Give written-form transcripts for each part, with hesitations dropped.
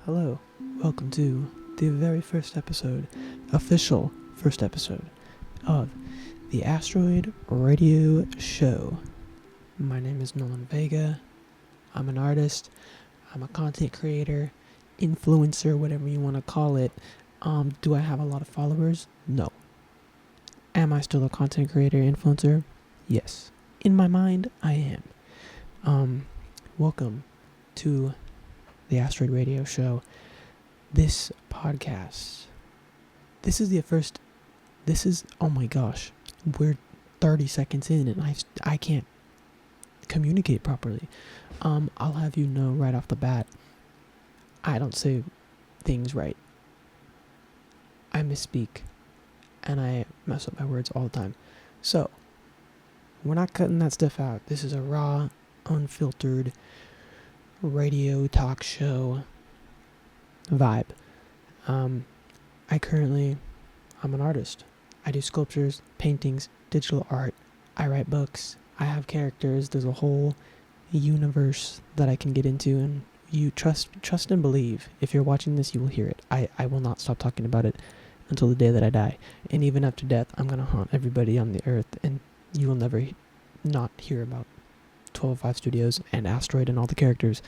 Hello, welcome to the very first episode, official first episode of the Asteroid Radio Show. My name is Nolan Vega. I'm an artist. I'm a content creator, influencer, whatever you want to call it. Do I have a lot of followers? No. Am I still a content creator, influencer? Yes. In my mind, I am. Welcome to the Asteroid Radio Show. This podcast. Oh my gosh. We're 30 seconds in and I can't communicate properly. I'll have you know right off the bat, I don't say things right. I misspeak and I mess up my words all the time. So, we're not cutting that stuff out. This is a raw, unfiltered radio talk show vibe. I'm an artist. I do sculptures, paintings, digital art. I write books. I have characters. There's a whole universe that I can get into, and you trust and believe. If you're watching this, you will hear it. I will not stop talking about it until the day that I die. And even after death, I'm going to haunt everybody on the earth, and you will never not hear about 1205 Studios and Asteroid and all the characters.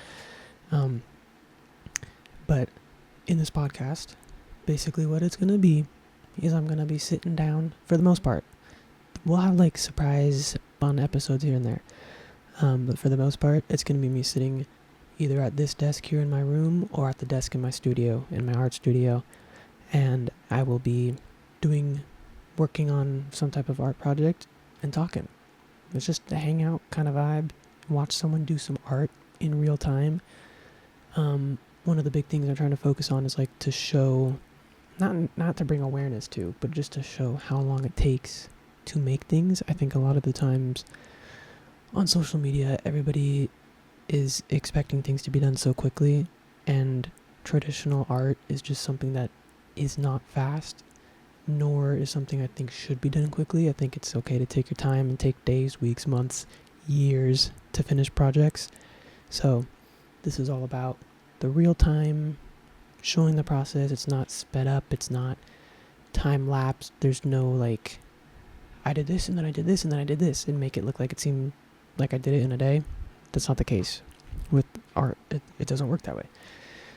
But in this podcast, basically what it's going to be is I'm going to be sitting down for the most part. We'll have like surprise fun episodes here and there. But for the most part, it's going to be me sitting either at this desk here in my room or at the desk in my studio, in my art studio. And I will be working on some type of art project and talking. It's just a hangout kind of vibe. Watch someone do some art in real time. One of the big things I'm trying to focus on is like to show, not to bring awareness to, but just to show how long it takes to make things. I think a lot of the times on social media, everybody is expecting things to be done so quickly, and traditional art is just something that is not fast, nor is something I think should be done quickly. I think it's okay to take your time and take days, weeks, months, years to finish projects. So this is all about the real time, showing the process. It's not sped up. It's not time lapse. There's no like, I did this and then I did this and then I did this, and make it look like it seemed like I did it in a day. That's not the case with art. It doesn't work that way.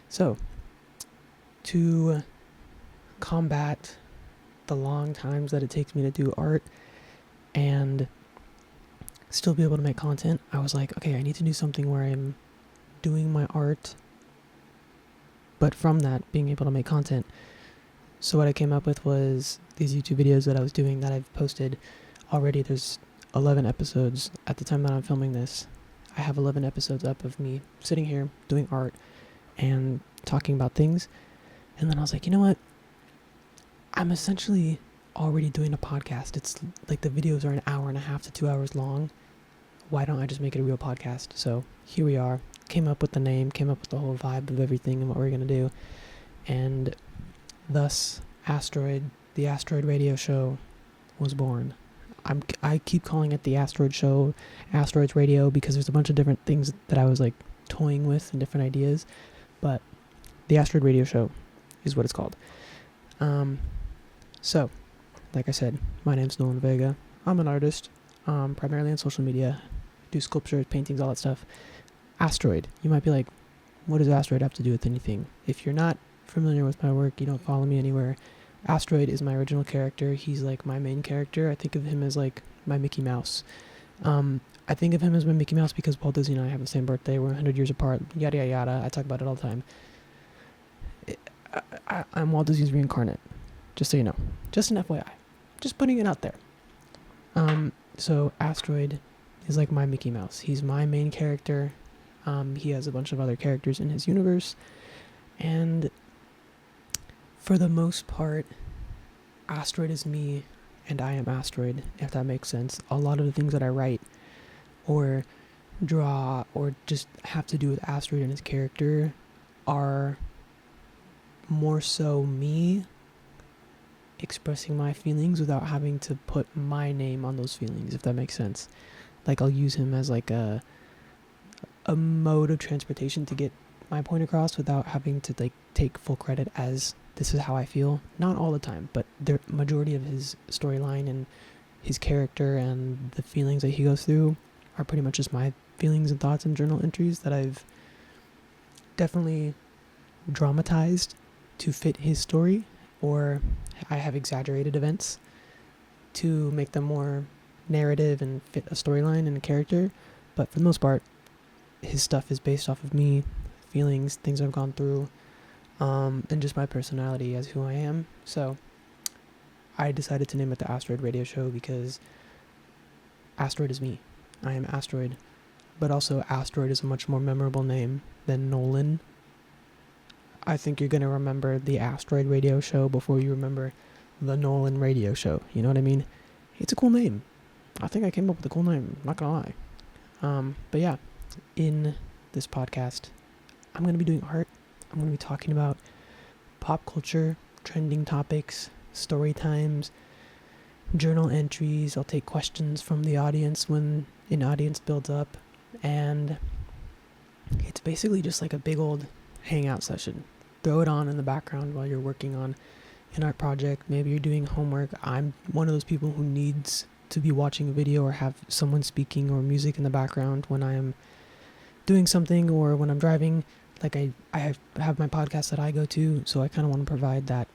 So to combat the long times that it takes me to do art and still be able to make content, I was like, okay, I need to do something where I'm doing my art, but from that, being able to make content. So what I came up with was these YouTube videos that I was doing that I've posted already. There's 11 episodes at the time that I'm filming this. I have 11 episodes up of me sitting here doing art and talking about things. And then I was like, you know what? I'm essentially already doing a podcast. It's like the videos are an hour and a half to 2 hours long. Why don't I just make it a real podcast? So here we are. Came up with the name, came up with the whole vibe of everything and what we're going to do. And thus, Asteroid, the Asteroid Radio Show was born. I keep calling it the Asteroid Show, Asteroids Radio, because there's a bunch of different things that I was like toying with and different ideas. But the Asteroid Radio Show is what it's called. So, like I said, my name's Nolan Vega. I'm an artist, primarily on social media. Do sculptures, paintings, all that stuff. Asteroid. You might be like, what does Asteroid have to do with anything? If you're not familiar with my work, you don't follow me anywhere. Asteroid is my original character. He's like my main character. I think of him as like my Mickey Mouse. I think of him as my Mickey Mouse because Walt Disney and I have the same birthday. We're 100 years apart. Yada, yada, yada. I talk about it all the time. I'm Walt Disney's reincarnate. Just so you know. Just an FYI. Just putting it out there. So Asteroid is like my Mickey Mouse. He's my main character. He has a bunch of other characters in his universe. And for the most part, Asteroid is me and I am Asteroid, if that makes sense. A lot of the things that I write or draw or just have to do with Asteroid and his character are more so me expressing my feelings without having to put my name on those feelings, if that makes sense. Like I'll use him as like a mode of transportation to get my point across without having to like take full credit as this is how I feel. Not all the time, but the majority of his storyline and his character and the feelings that he goes through are pretty much just my feelings and thoughts and journal entries that I've definitely dramatized to fit his story, or I have exaggerated events to make them more narrative and fit a storyline and a character. But for the most part, his stuff is based off of me, feelings, things I've gone through, and just my personality as who I am. So I decided to name it the Asteroid Radio Show because Asteroid is me. I am Asteroid. But also Asteroid is a much more memorable name than Nolan. I think you're going to remember the Asteroid Radio Show before you remember the Nolan Radio Show. You know what I mean? It's a cool name. I think I came up with a cool name. Not going to lie. But yeah, in this podcast, I'm going to be doing art. I'm going to be talking about pop culture, trending topics, story times, journal entries. I'll take questions from the audience when an audience builds up. And it's basically just like a big old hangout session. Throw it on in the background while you're working on an art project. Maybe you're doing homework. I'm one of those people who needs to be watching a video or have someone speaking or music in the background when I am doing something or when I'm driving. Like I have my podcast that I go to, so I kind of want to provide that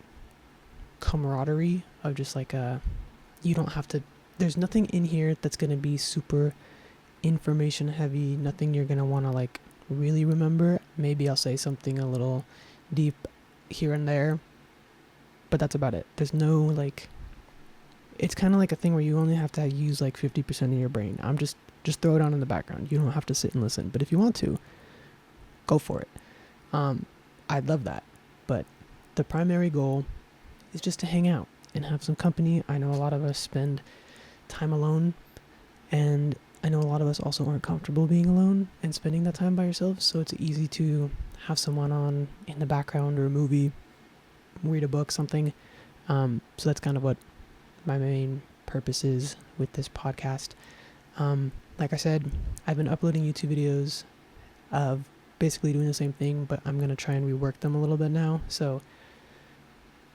camaraderie of just like you don't have to, there's nothing in here that's going to be super information heavy, nothing you're going to want to like really remember. Maybe I'll say something a little deep here and there, but that's about it. There's no like, it's kind of like a thing where you only have to use like 50% of your brain. I'm just throw it on in the background. You don't have to sit and listen, but if you want to, go for it. I'd love that, but the primary goal is just to hang out and have some company. I know a lot of us spend time alone, and I know a lot of us also aren't comfortable being alone and spending that time by yourself, so it's easy to have someone on in the background or a movie, read a book, something. So that's kind of what my main purpose is with this podcast. Like I said, I've been uploading YouTube videos of basically doing the same thing, but I'm going to try and rework them a little bit now. So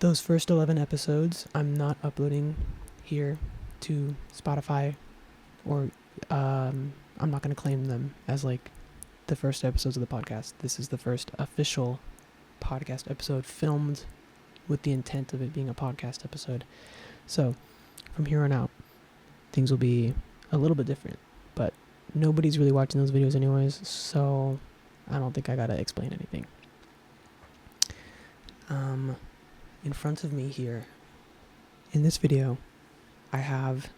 those first 11 episodes, I'm not uploading here to Spotify, or I'm not going to claim them as like the first episodes of the podcast. This is the first official podcast episode filmed with the intent of it being a podcast episode. So from here on out, things will be a little bit different, but nobody's really watching those videos anyways, so I don't think I gotta explain anything. In front of me here, in this video, I have,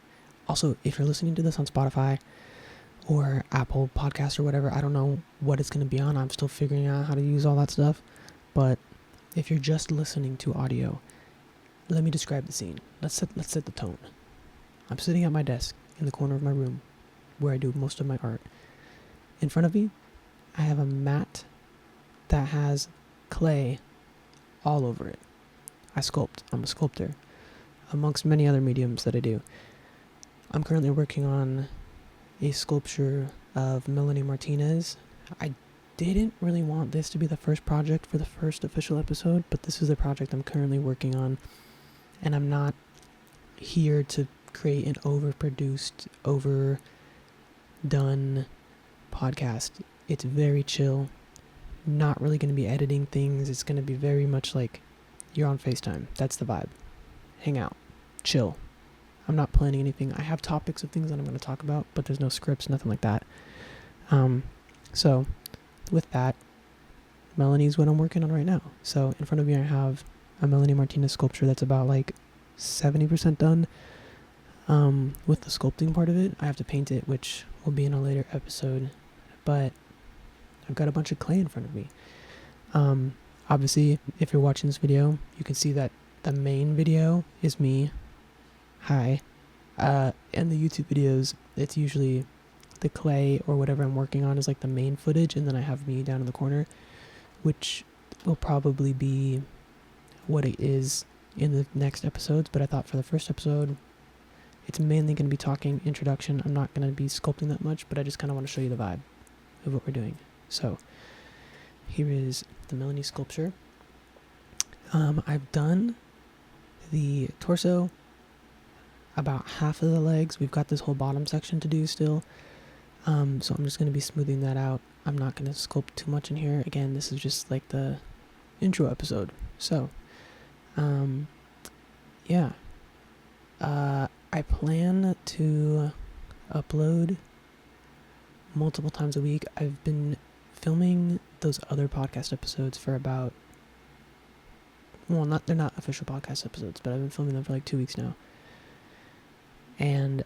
also, if you're listening to this on Spotify or Apple Podcasts or whatever, I don't know what it's going to be on. I'm still figuring out how to use all that stuff. But if you're just listening to audio, let me describe the scene. Let's set the tone. I'm sitting at my desk in the corner of my room where I do most of my art. In front of me, I have a mat that has clay all over it. I sculpt. I'm a sculptor, amongst many other mediums that I do. I'm currently working on a sculpture of Melanie Martinez. I didn't really want this to be the first project for the first official episode, but this is the project I'm currently working on, and I'm not here to create an overproduced, overdone podcast. It's very chill, not really going to be editing things. It's going to be very much like you're on FaceTime. That's the vibe. Hang out, chill. I'm not planning anything. I have topics of things that I'm going to talk about, but there's no scripts, nothing like that. So with that, Melanie's what I'm working on right now. So in front of me, I have a Melanie Martinez sculpture that's about like 70% done. With the sculpting part of it, I have to paint it, which will be in a later episode, but I've got a bunch of clay in front of me. Obviously, if you're watching this video, you can see that the main video is me. Hi. And the YouTube videos, it's usually the clay or whatever I'm working on is like the main footage, and then I have me down in the corner, which will probably be what it is in the next episodes. But I thought for the first episode, it's mainly going to be talking introduction. I'm not going to be sculpting that much, but I just kind of want to show you the vibe of what we're doing. So here is the Melanie sculpture. I've done the torso, about half of the legs. We've got this whole bottom section to do still. So I'm just going to be smoothing that out. I'm not going to sculpt too much in here. Again, this is just like the intro episode. So, yeah. I plan to upload multiple times a week. I've been filming those other podcast episodes for about, they're not official podcast episodes, but I've been filming them for like 2 weeks now. And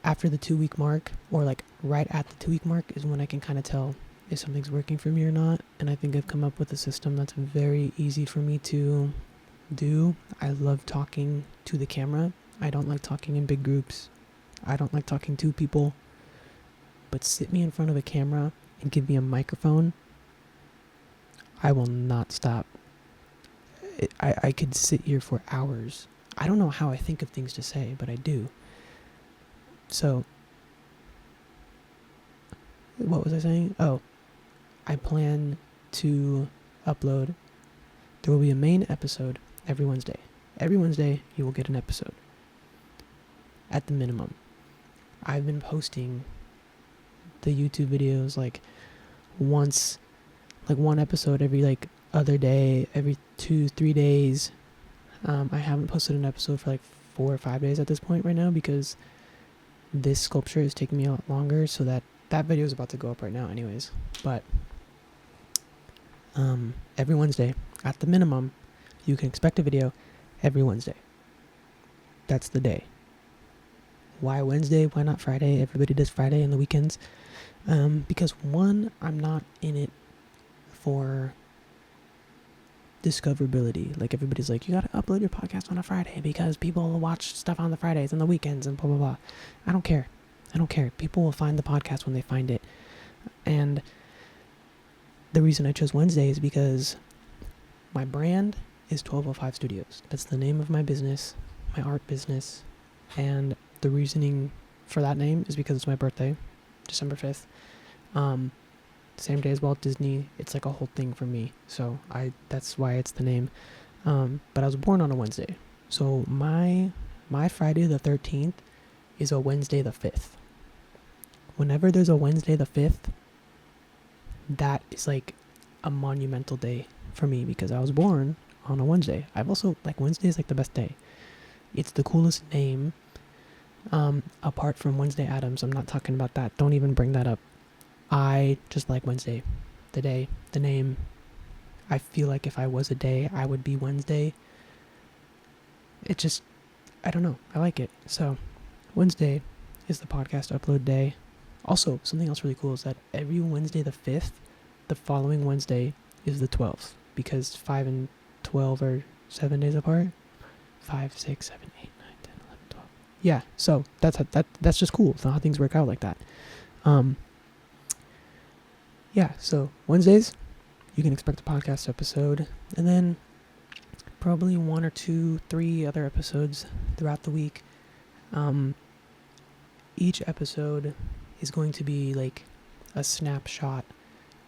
after the 2-week mark, or like right at the 2-week mark, is when I can kind of tell if something's working for me or not. And I think I've come up with a system that's very easy for me to do. I love talking to the camera. I don't like talking in big groups. I don't like talking to people. But sit me in front of a camera and give me a microphone, I will not stop. I could sit here for hours. I don't know how I think of things to say, but I do. So, what was I saying? Oh, I plan to upload. There will be a main episode every Wednesday. Every Wednesday, you will get an episode. At the minimum. I've been posting the YouTube videos like once, like one episode every like other day, every 2-3 days. I haven't posted an episode for like 4 or 5 days at this point right now because this sculpture is taking me a lot longer, so that video is about to go up right now anyways. But every Wednesday, at the minimum, you can expect a video every Wednesday. That's the day. Why Wednesday? Why not Friday? Everybody does Friday and the weekends. Because one, I'm not in it for discoverability. Like everybody's like, you gotta upload your podcast on a Friday because people will watch stuff on the Fridays and the weekends and blah blah blah. I don't care. People will find the podcast when they find it. And the reason I chose Wednesday is because my brand is 1205 Studios. That's the name of my business, my art business. And the reasoning for that name is because it's my birthday, December 5th. Same day as Walt Disney. It's like a whole thing for me. So that's why it's the name. But I was born on a Wednesday. So my Friday the 13th is a Wednesday the 5th. Whenever there's a Wednesday the 5th, that is like a monumental day for me because I was born on a Wednesday. I've also, like, Wednesday is like the best day. It's the coolest name. Apart from Wednesday Addams, I'm not talking about that. Don't even bring that up. I just like Wednesday. The day, the name. I feel like if I was a day, I would be Wednesday. It just, I don't know. I like it. So, Wednesday is the podcast upload day. Also, something else really cool is that every Wednesday the 5th, the following Wednesday is the 12th. Because 5 and 12 are 7 days apart. 5, 6, 7, 8, 9, 10, 11, 12. Yeah, so that's just cool. It's not how things work out like that. Yeah, so Wednesdays, you can expect a podcast episode. And then probably 1 or 2, 3 other episodes throughout the week. Each episode is going to be like a snapshot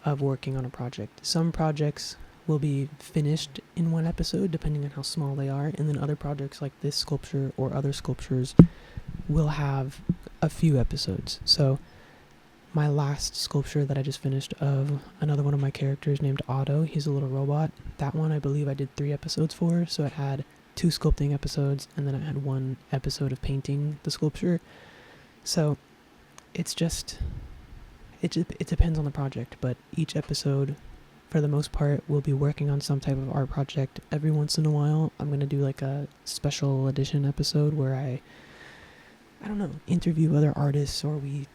of working on a project. Some projects will be finished in one episode, depending on how small they are. And then other projects like this sculpture or other sculptures will have a few episodes. So my last sculpture that I just finished of another one of my characters named Otto, he's a little robot. That one I believe I did 3 episodes for. So it had 2 sculpting episodes and then I had 1 episode of painting the sculpture. So it's just, it depends on the project, but each episode for the most part we'll be working on some type of art project. Every once in a while I'm going to do like a special edition episode where I don't know, interview other artists, or we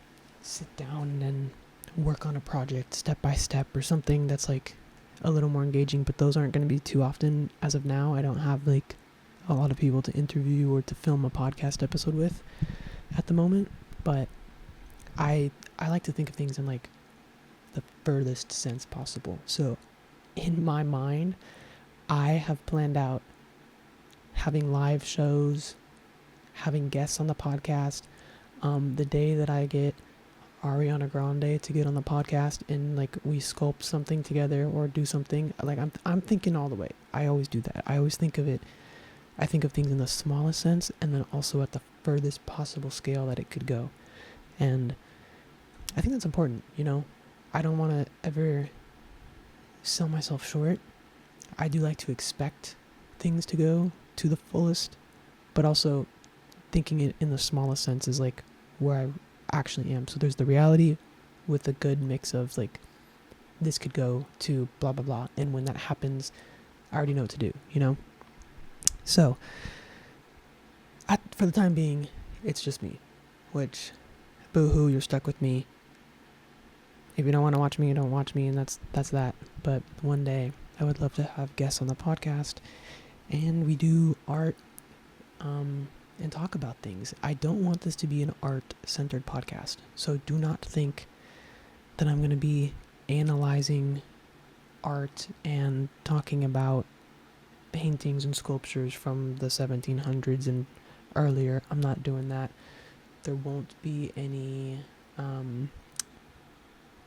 sit down and work on a project step by step or something that's like a little more engaging, but those aren't going to be too often. As of now, I don't have like a lot of people to interview or to film a podcast episode with at the moment, but I like to think of things in like the furthest sense possible. So in my mind, I have planned out having live shows, having guests on the podcast. The day that I get Ariana Grande to get on the podcast and like we sculpt something together or do something. Like I'm thinking all the way. I always do that. I always think of it. I think of things in the smallest sense and then also at the furthest possible scale that it could go. And I think that's important, you know. I don't want to ever sell myself short. I do like to expect things to go to the fullest, but also thinking it in the smallest sense is like where I actually am. So there's the reality with a good mix of like this could go to blah blah blah, and when that happens I already know what to do, you know. So for the time being it's just me, which boo-hoo, you're stuck with me. If you don't want to watch me, you don't watch me, and that's that. But one day I would love to have guests on the podcast and we do art and talk about things. I don't want this to be an art-centered podcast, so do not think that I'm going to be analyzing art and talking about paintings and sculptures from the 1700s and earlier. I'm not doing that. There won't be any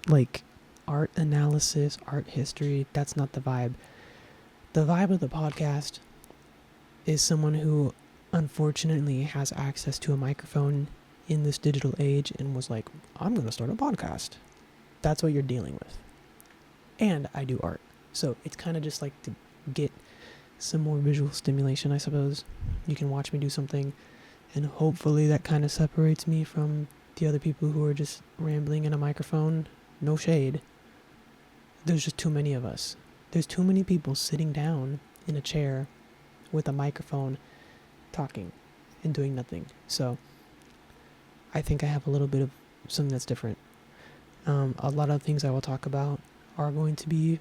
like art analysis, art history. That's not the vibe. The vibe of the podcast is someone who unfortunately has access to a microphone in this digital age and was like, I'm going to start a podcast. That's what you're dealing with. And I do art. So it's kind of just like to get some more visual stimulation, I suppose. You can watch me do something, and hopefully that kind of separates me from the other people who are just rambling in a microphone. No shade. There's just too many of us. There's too many people sitting down in a chair with a microphone talking and doing nothing. So I think I have a little bit of something that's different. A lot of things I will talk about are going to be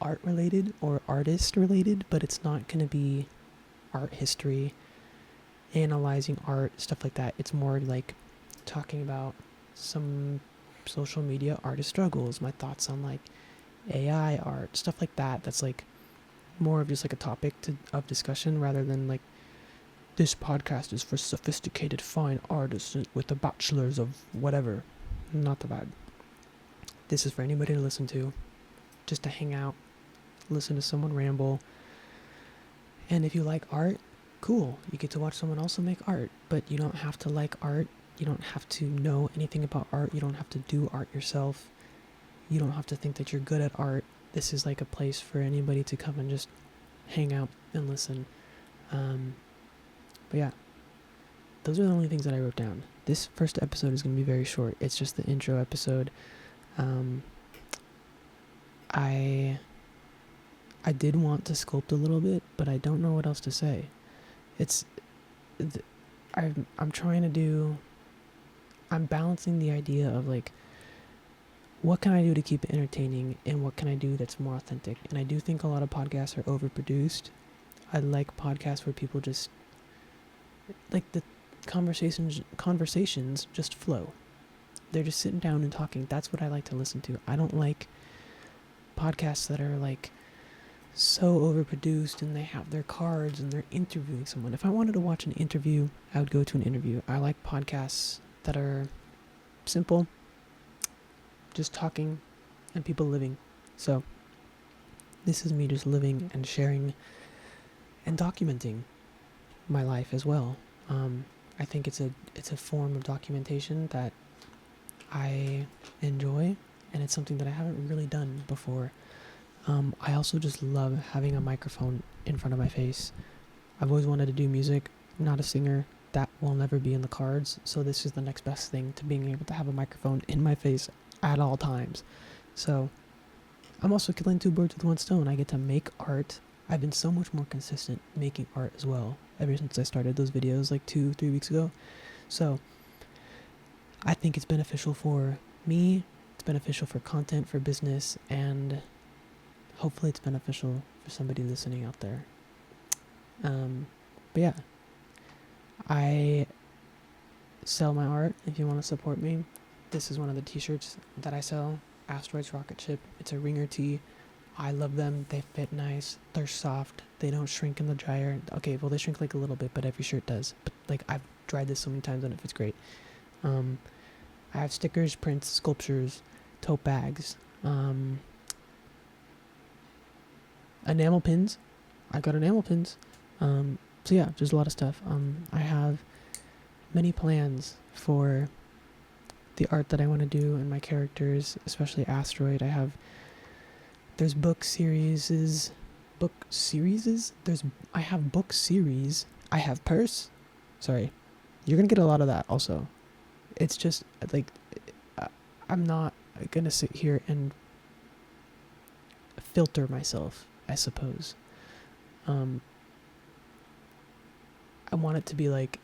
art related or artist related, but it's not going to be art history, analyzing art, stuff like that. It's more like talking about some social media artist struggles, my thoughts on like AI art, stuff like that. That's like more of just like a topic of discussion rather than like this podcast is for sophisticated fine artists with a bachelor's of whatever. Not the vibe. This is for anybody to listen to, just to hang out, listen to someone ramble. And if you like art, cool, you get to watch someone also make art. But you don't have to like art. You don't have to know anything about art. You don't have to do art yourself. You don't have to think that you're good at art. This is like a place for anybody to come and just hang out and listen. But yeah, those are the only things that I wrote down. This first episode is going to be very short. It's just the intro episode. I did want to sculpt a little bit, but I don't know what else to say. I'm balancing the idea of like, what can I do to keep it entertaining and what can I do that's more authentic? And I do think a lot of podcasts are overproduced. I like podcasts where people just, like the conversations just flow. They're just sitting down and talking. That's what I like to listen to. I don't like podcasts that are like so overproduced and they have their cards and they're interviewing someone. If I wanted to watch an interview, I would go to an interview. I like podcasts that are simple, just talking and people living. So this is me just living and sharing and documenting my life as well. I think it's a form of documentation that I enjoy, and it's something that I haven't really done before. I also just love having a microphone in front of my face. I've always wanted to do music. I'm not a singer. That will never be in the cards. So this is the next best thing to being able to have a microphone in my face at all times. So I'm also killing two birds with one stone. I get to make art. I've been so much more consistent making art as well ever since I started those videos like 2-3 weeks ago. So I think it's beneficial for me. It's beneficial for content, for business, and hopefully it's beneficial for somebody listening out there. But yeah, I sell my art if you want to support me. This is one of the t-shirts that I sell, Asteroid's Rocket Ship. It's a ringer tee. I love them. They fit nice. They're soft. They don't shrink in the dryer. Okay, well, they shrink like a little bit, but every shirt does. But like, I've dried this so many times and it fits great. I have stickers, prints, sculptures, tote bags, enamel pins. I got enamel pins. So yeah, there's a lot of stuff. I have many plans for the art that I want to do and my characters, especially Asteroid. There's book series. I have book series. I have purse. Sorry. You're going to get a lot of that also. It's just like, I'm not going to sit here and filter myself, I suppose. I want it to be like,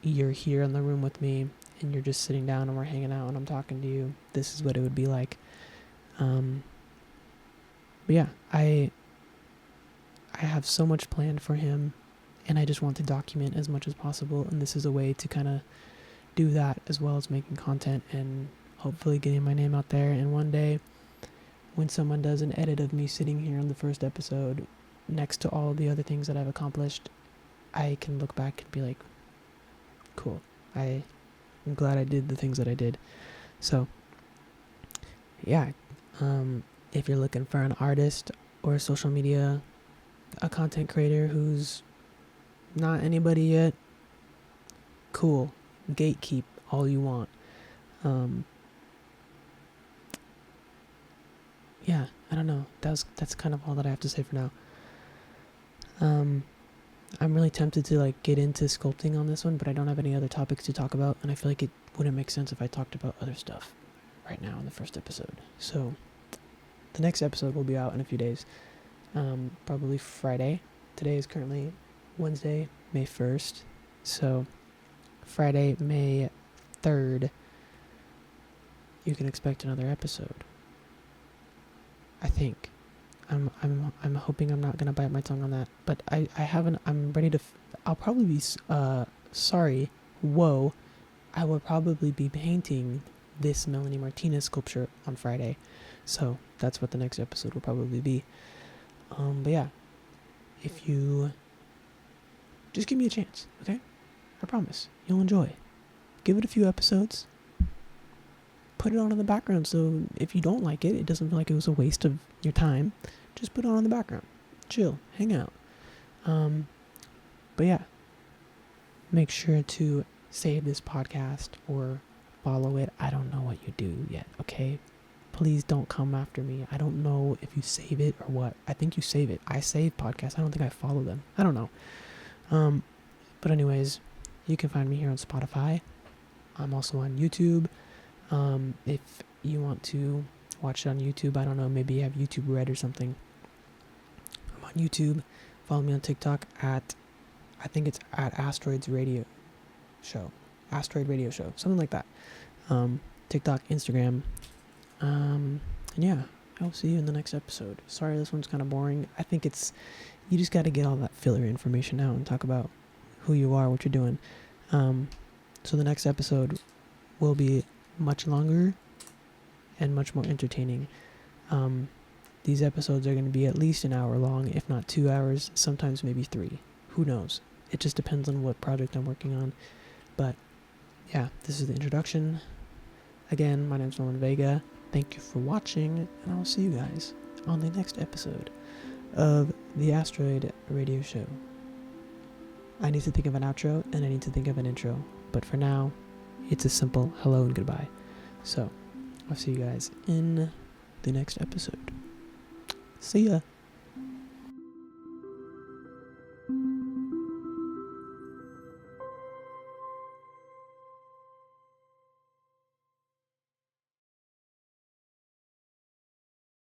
you're here in the room with me and you're just sitting down and we're hanging out and I'm talking to you. This is what it would be like. But yeah, I have so much planned for him and I just want to document as much as possible, and this is a way to kind of do that as well as making content and hopefully getting my name out there. And one day when someone does an edit of me sitting here on the first episode next to all the other things that I've accomplished, I can look back and be like, cool, I'm glad I did the things that I did. So yeah, if you're looking for an artist or a social media, a content creator who's not anybody yet, cool, gatekeep all you want. Yeah, I don't know, that's kind of all that I have to say for now. I'm really tempted to like get into sculpting on this one, but I don't have any other topics to talk about, and I feel like it wouldn't make sense if I talked about other stuff right now in the first episode. So the next episode will be out in a few days, probably Friday. Today is currently Wednesday, May 1st, so Friday, May 3rd, you can expect another episode, I think. I'm hoping I'm not gonna bite my tongue on that, but I haven't. I'm ready to. I'll probably be. Sorry. Whoa. I will probably be painting this Melanie Martinez sculpture on Friday, so that's what the next episode will probably be. But yeah, if you just give me a chance, okay? I promise you'll enjoy. Give it a few episodes. Put it on in the background, so if you don't like it, it doesn't feel like it was a waste of your time. Just put it on in the background. Chill. Hang out. But yeah. Make sure to save this podcast or follow it. I don't know what you do yet, okay? Please don't come after me. I don't know if you save it or what. I think you save it. I save podcasts. I don't think I follow them. I don't know. But anyways, you can find me here on Spotify. I'm also on YouTube. If you want to watch it on YouTube, I don't know, maybe you have YouTube Red or something. I'm on YouTube. Follow me on TikTok I think it's at Asteroid Radio Show, something like that. TikTok, Instagram. And yeah, I'll see you in the next episode. Sorry, this one's kind of boring. I think you just got to get all that filler information out and talk about who you are, what you're doing. So the next episode will be much longer and much more entertaining. These episodes are going to be at least an hour long, if not 2 hours, sometimes maybe 3. Who knows? It just depends on what project I'm working on. But yeah, this is the introduction. Again, my name's Nolan Vega. Thank you for watching, and I'll see you guys on the next episode of the Asteroid Radio Show. I need to think of an outro, and I need to think of an intro. But for now, it's a simple hello and goodbye. So, I'll see you guys in the next episode. See ya.